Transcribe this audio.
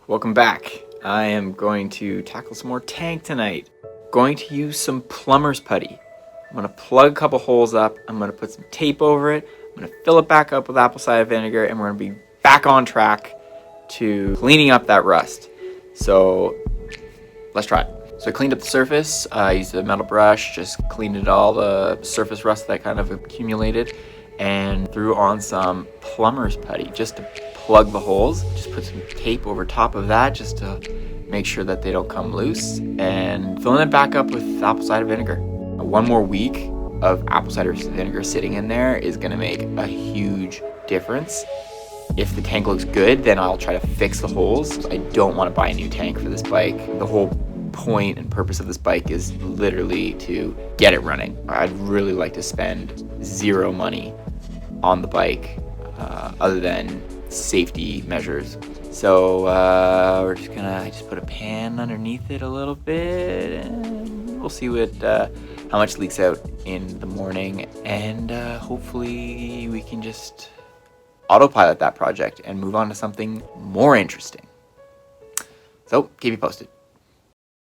Welcome back. I am going to tackle some more tank tonight. Going to use some plumber's putty. I'm going to plug a couple holes up. I'm going to put some tape over it. I'm going to fill it back up with apple cider vinegar, and we're going to be back on track to cleaning up that rust. So let's try it. So I cleaned up the surface. I used a metal brush, just cleaned it all the surface rust that kind of accumulated, and threw on some plumber's putty just to plug the holes. Just put some tape over top of that just to make sure that they don't come loose, and filling it back up with apple cider vinegar. One more week of apple cider vinegar sitting in there is going to make a huge difference. If the tank looks good, then I'll try to fix the holes. I don't want to buy a new tank for this bike. The whole point and purpose of this bike is literally to get it running. I'd really like to spend zero money on the bike other than safety measures. So we're just gonna put a pan underneath it a little bit, and we'll see what how much leaks out in the morning, and hopefully we can just autopilot that project and move on to something more interesting. So keep you posted.